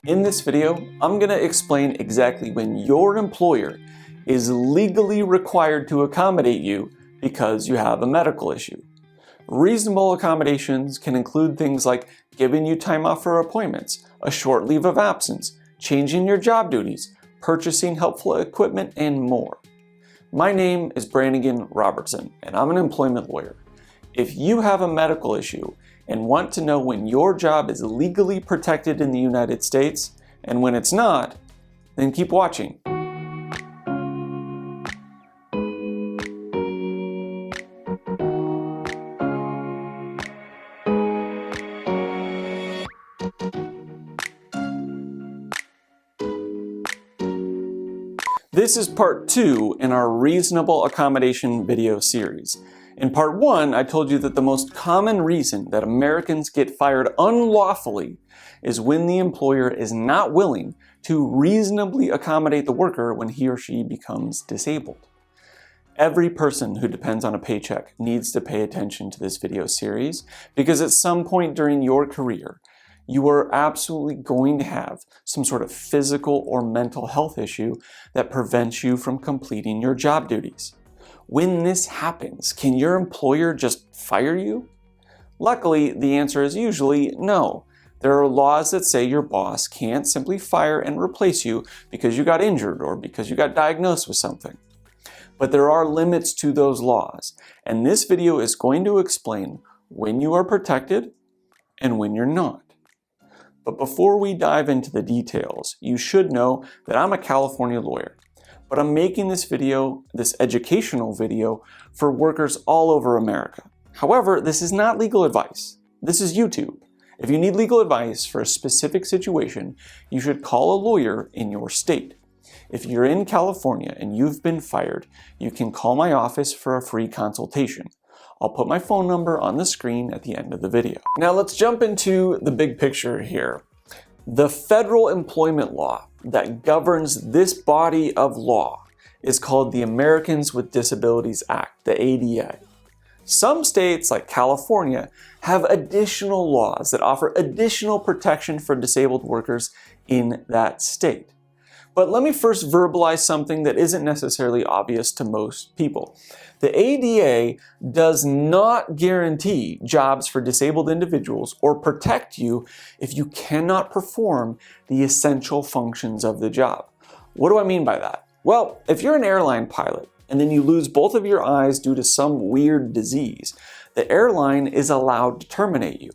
In this video, I'm going to explain exactly when your employer is legally required to accommodate you because you have a medical issue. Reasonable accommodations can include things like giving you time off for appointments, a short leave of absence, changing your job duties, purchasing helpful equipment, and more. My name is Branigan Robertson, and I'm an employment lawyer. If you have a medical issue and want to know when your job is legally protected in the United States and when it's not, then keep watching. This is part 2 in our reasonable accommodation video series. In part 1, I told you that the most common reason that Americans get fired unlawfully is when the employer is not willing to reasonably accommodate the worker when he or she becomes disabled. Every person who depends on a paycheck needs to pay attention to this video series because at some point during your career, you are absolutely going to have some sort of physical or mental health issue that prevents you from completing your job duties. When this happens, can your employer just fire you? Luckily, the answer is usually no. There are laws that say your boss can't simply fire and replace you because you got injured or because you got diagnosed with something. But there are limits to those laws, and this video is going to explain when you are protected and when you're not. But before we dive into the details, you should know that I'm a California lawyer. But I'm making this video, this educational video, for workers all over America. However, this is not legal advice. This is YouTube. If you need legal advice for a specific situation, you should call a lawyer in your state. If you're in California and you've been fired, you can call my office for a free consultation. I'll put my phone number on the screen at the end of the video. Now let's jump into the big picture here. The federal employment law that governs this body of law is called the Americans with Disabilities Act, the ADA. Some states, like California, have additional laws that offer additional protection for disabled workers in that state. But let me first verbalize something that isn't necessarily obvious to most people. The ADA does not guarantee jobs for disabled individuals or protect you if you cannot perform the essential functions of the job. What do I mean by that? Well, if you're an airline pilot and then you lose both of your eyes due to some weird disease, the airline is allowed to terminate you.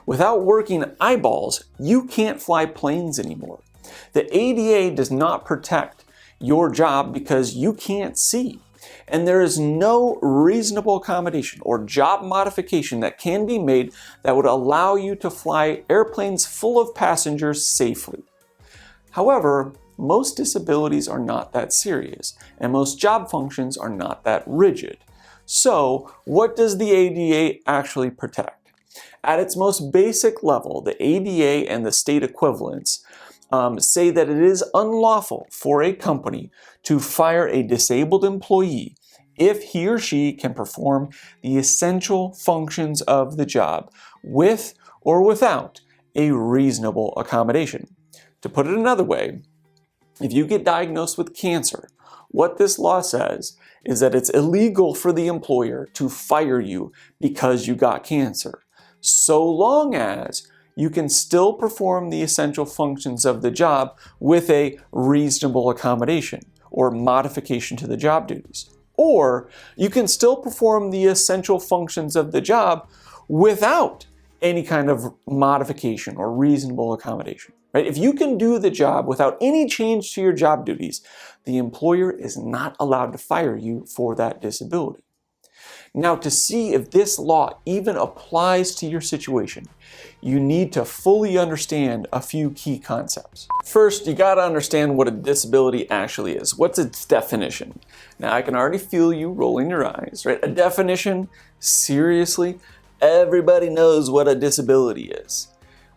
Without working eyeballs, you can't fly planes anymore. The ADA does not protect your job because you can't see. And there is no reasonable accommodation or job modification that can be made that would allow you to fly airplanes full of passengers safely. However, most disabilities are not that serious, and most job functions are not that rigid. So, what does the ADA actually protect? At its most basic level, the ADA and the state equivalents say that it is unlawful for a company to fire a disabled employee if he or she can perform the essential functions of the job with or without a reasonable accommodation. To put it another way, if you get diagnosed with cancer, what this law says is that it's illegal for the employer to fire you because you got cancer, so long as you can still perform the essential functions of the job with a reasonable accommodation or modification to the job duties. Or you can still perform the essential functions of the job without any kind of modification or reasonable accommodation. Right? If you can do the job without any change to your job duties, the employer is not allowed to fire you for that disability. Now, to see if this law even applies to your situation, you need to fully understand a few key concepts. First, you gotta understand what a disability actually is. What's its definition? Now, I can already feel you rolling your eyes, right? A definition? Seriously? Everybody knows what a disability is.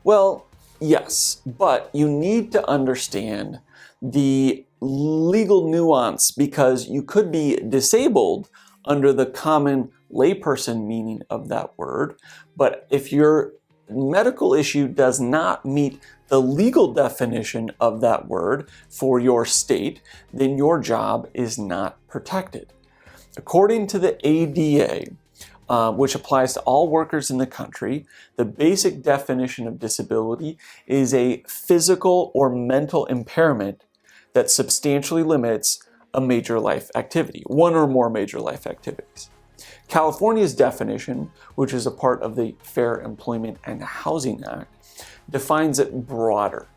Well, yes, but you need to understand the legal nuance because you could be disabled under the common layperson meaning of that word, but if you're medical issue does not meet the legal definition of that word for your state, then your job is not protected. According to the ADA, which applies to all workers in the country, the basic definition of disability is a physical or mental impairment that substantially limits a major life activity, one or more major life activities. California's definition, which is a part of the Fair Employment and Housing Act, defines it broader.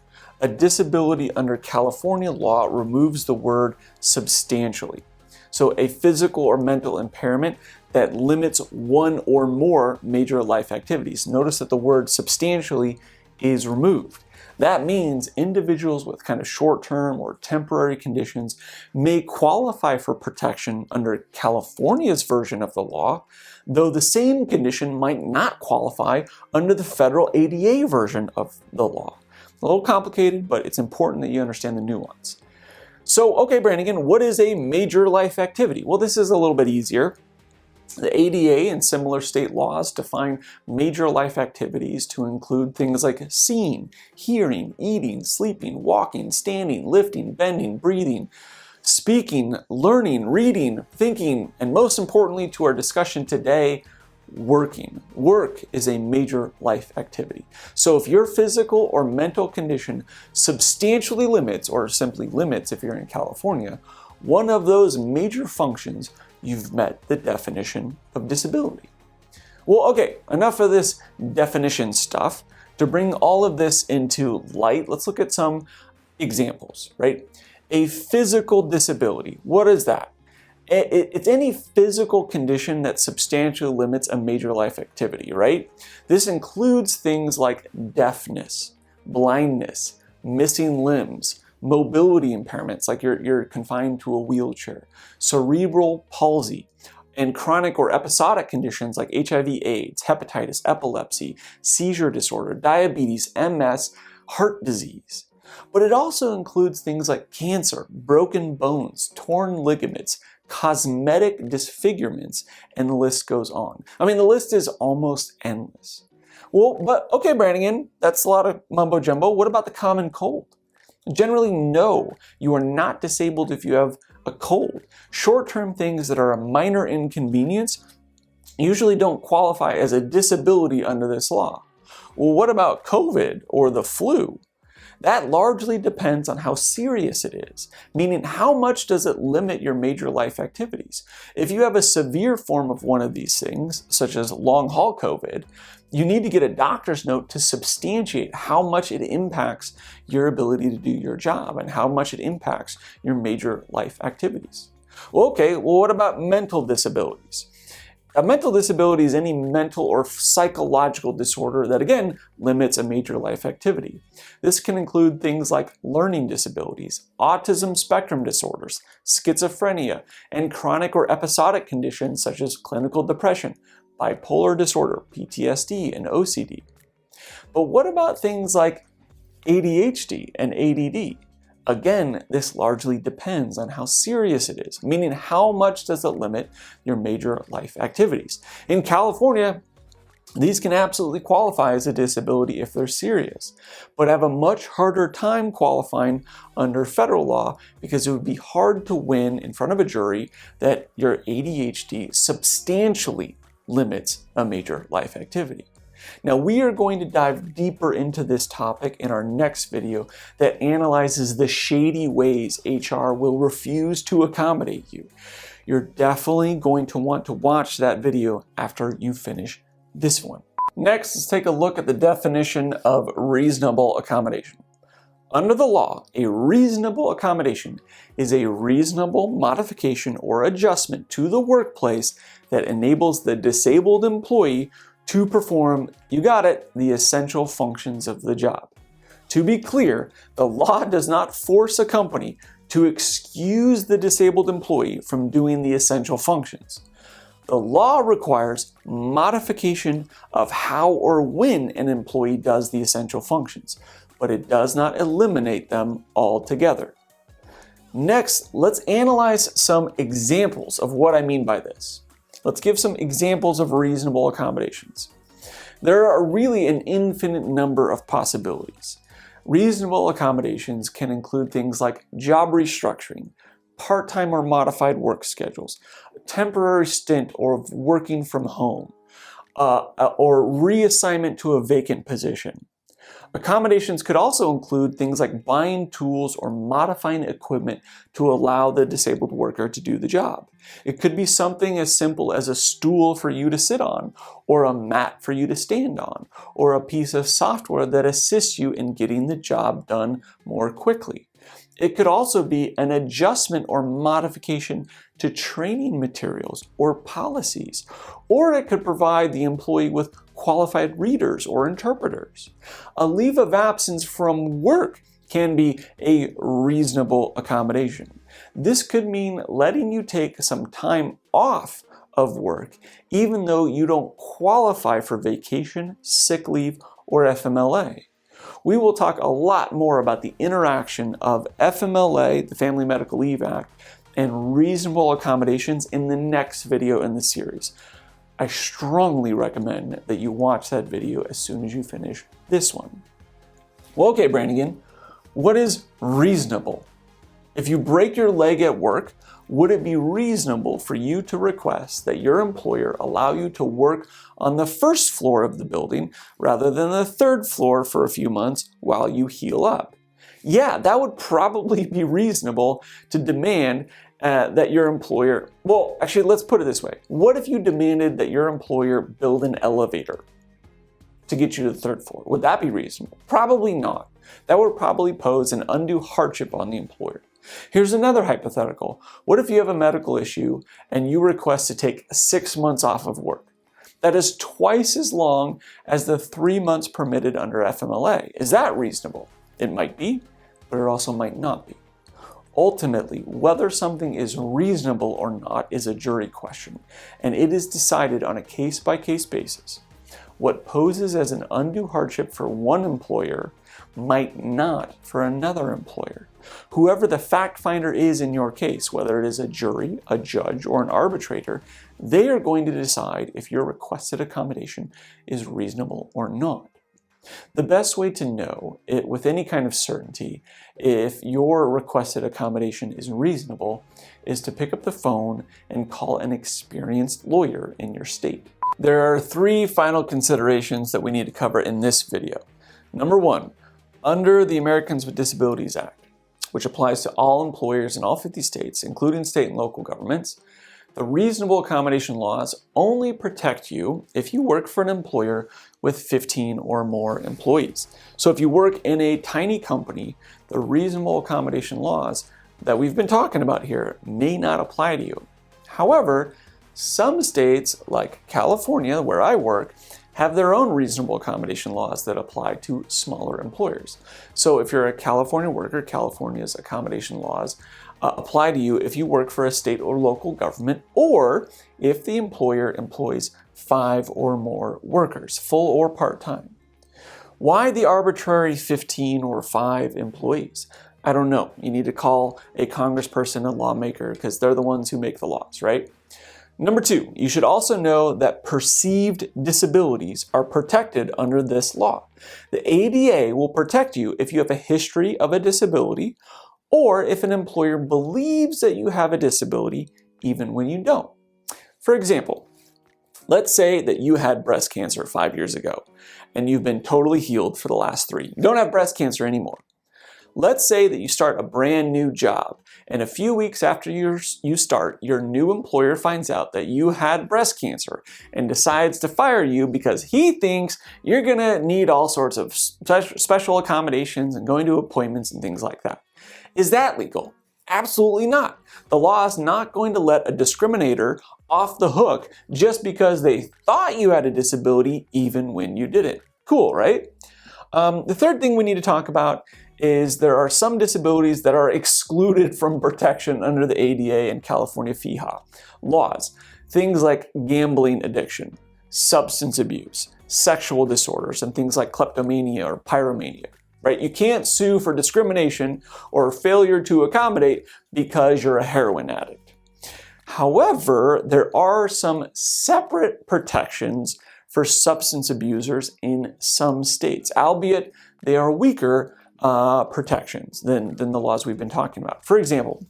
A disability under California law removes the word substantially. So a physical or mental impairment that limits one or more major life activities. Notice that the word substantially is removed. That means individuals with kind of short-term or temporary conditions may qualify for protection under California's version of the law, though the same condition might not qualify under the federal ADA version of the law. A little complicated, but it's important that you understand the nuance. So, okay, Branigan, what is a major life activity? Well, this is a little bit easier. The ADA and similar state laws define major life activities to include things like seeing, hearing, eating, sleeping, walking, standing, lifting, bending, breathing, speaking, learning, reading, thinking, and most importantly to our discussion today, working. Work is a major life activity. So if your physical or mental condition substantially limits, or simply limits if you're in California, one of those major functions, you've met the definition of disability. Well, okay, enough of this definition stuff. To bring all of this into light, let's look at some examples, right? A physical disability, what is that? It's any physical condition that substantially limits a major life activity, right? This includes things like deafness, blindness, missing limbs, mobility impairments, like you're confined to a wheelchair, cerebral palsy, and chronic or episodic conditions like HIV/AIDS, hepatitis, epilepsy, seizure disorder, diabetes, MS, heart disease. But it also includes things like cancer, broken bones, torn ligaments, cosmetic disfigurements, and the list goes on. I mean, the list is almost endless. Well, but okay, Branigan, that's a lot of mumbo jumbo. What about the common cold? Generally, no, you are not disabled if you have a cold. Short-term things that are a minor inconvenience usually don't qualify as a disability under this law. Well, what about COVID or the flu? That largely depends on how serious it is, meaning how much does it limit your major life activities. If you have a severe form of one of these things, such as long-haul COVID, you need to get a doctor's note to substantiate how much it impacts your ability to do your job and how much it impacts your major life activities. Well, okay, well, what about mental disabilities? A mental disability is any mental or psychological disorder that, again, limits a major life activity. This can include things like learning disabilities, autism spectrum disorders, schizophrenia, and chronic or episodic conditions such as clinical depression, bipolar disorder, PTSD, and OCD. But what about things like ADHD and ADD? Again, this largely depends on how serious it is, meaning how much does it limit your major life activities. In California, these can absolutely qualify as a disability if they're serious, but have a much harder time qualifying under federal law because it would be hard to win in front of a jury that your ADHD substantially limits a major life activity. Now, we are going to dive deeper into this topic in our next video that analyzes the shady ways HR will refuse to accommodate you. You're definitely going to want to watch that video after you finish this one. Next, let's take a look at the definition of reasonable accommodation. Under the law, a reasonable accommodation is a reasonable modification or adjustment to the workplace that enables the disabled employee to perform, you got it, the essential functions of the job. To be clear, the law does not force a company to excuse the disabled employee from doing the essential functions. The law requires modification of how or when an employee does the essential functions, but it does not eliminate them altogether. Next, let's analyze some examples of what I mean by this. Let's give some examples of reasonable accommodations. There are really an infinite number of possibilities. Reasonable accommodations can include things like job restructuring, part-time or modified work schedules, a temporary stint or working from home, or reassignment to a vacant position. Accommodations could also include things like buying tools or modifying equipment to allow the disabled worker to do the job. It could be something as simple as a stool for you to sit on, or a mat for you to stand on, or a piece of software that assists you in getting the job done more quickly. It could also be an adjustment or modification to training materials or policies, or it could provide the employee with qualified readers or interpreters. A leave of absence from work can be a reasonable accommodation. This could mean letting you take some time off of work, even though you don't qualify for vacation, sick leave, or FMLA. We will talk a lot more about the interaction of FMLA, the Family Medical Leave Act, and reasonable accommodations in the next video in the series. I strongly recommend that you watch that video as soon as you finish this one. Well, okay, Branigan, what is reasonable? If you break your leg at work, would it be reasonable for you to request that your employer allow you to work on the first floor of the building rather than the third floor for a few months while you heal up? Yeah, that would probably be reasonable to demand that your employer, well, actually, let's put it this way. What if you demanded that your employer build an elevator to get you to the third floor? Would that be reasonable? Probably not. That would probably pose an undue hardship on the employer. Here's another hypothetical. What if you have a medical issue and you request to take 6 months off of work? That is twice as long as the 3 months permitted under FMLA. Is that reasonable? It might be, but it also might not be. Ultimately, whether something is reasonable or not is a jury question, and it is decided on a case-by-case basis. What poses as an undue hardship for one employer might not for another employer. Whoever the fact finder is in your case, whether it is a jury, a judge, or an arbitrator, they are going to decide if your requested accommodation is reasonable or not. The best way to know it with any kind of certainty if your requested accommodation is reasonable is to pick up the phone and call an experienced lawyer in your state. There are 3 final considerations that we need to cover in this video. Number 1, under the Americans with Disabilities Act, which applies to all employers in all 50 states, including state and local governments, the reasonable accommodation laws only protect you if you work for an employer with 15 or more employees. So if you work in a tiny company, the reasonable accommodation laws that we've been talking about here may not apply to you. However, some states, like California, where I work, have their own reasonable accommodation laws that apply to smaller employers. So if you're a California worker, California's accommodation laws apply to you if you work for a state or local government, or if the employer employs 5 or more workers, full or part-time. Why the arbitrary 15 or 5 employees? I don't know. You need to call a congressperson, a lawmaker, because they're the ones who make the laws, right? Number 2, you should also know that perceived disabilities are protected under this law. The ADA will protect you if you have a history of a disability, or if an employer believes that you have a disability even when you don't. For example, let's say that you had breast cancer 5 years ago, and you've been totally healed for the last 3. You don't have breast cancer anymore. Let's say that you start a brand new job, and a few weeks after you start, your new employer finds out that you had breast cancer and decides to fire you because he thinks you're gonna need all sorts of special accommodations and going to appointments and things like that. Is that legal? Absolutely not. The law is not going to let a discriminator off the hook just because they thought you had a disability even when you didn't. Cool, right? The third thing we need to talk about is there are some disabilities that are excluded from protection under the ADA and California FEHA laws. Things like gambling addiction, substance abuse, sexual disorders, and things like kleptomania or pyromania. Right? You can't sue for discrimination or failure to accommodate because you're a heroin addict. However, there are some separate protections for substance abusers in some states, albeit they are weaker protections than the laws we've been talking about. For example,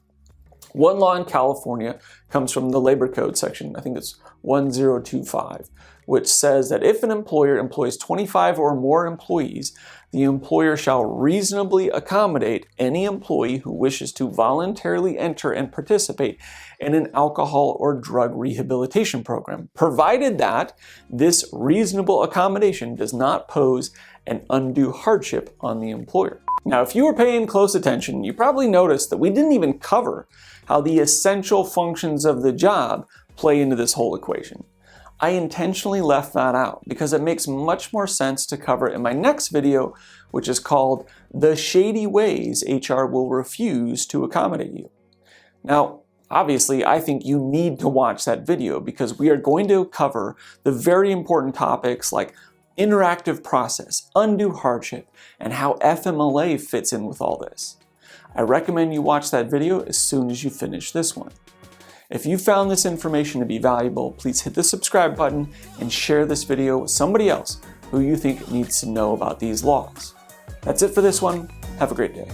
one law in California comes from the Labor Code section, I think it's 1025, which says that if an employer employs 25 or more employees, the employer shall reasonably accommodate any employee who wishes to voluntarily enter and participate in an alcohol or drug rehabilitation program, provided that this reasonable accommodation does not pose an undue hardship on the employer. Now, if you were paying close attention, you probably noticed that we didn't even cover how the essential functions of the job play into this whole equation. I intentionally left that out because it makes much more sense to cover in my next video, which is called The Shady Ways HR Will Refuse to Accommodate You. Now, obviously, I think you need to watch that video because we are going to cover the very important topics like interactive process, undue hardship, and how FMLA fits in with all this. I recommend you watch that video as soon as you finish this one. If you found this information to be valuable, please hit the subscribe button and share this video with somebody else who you think needs to know about these laws. That's it for this one. Have a great day.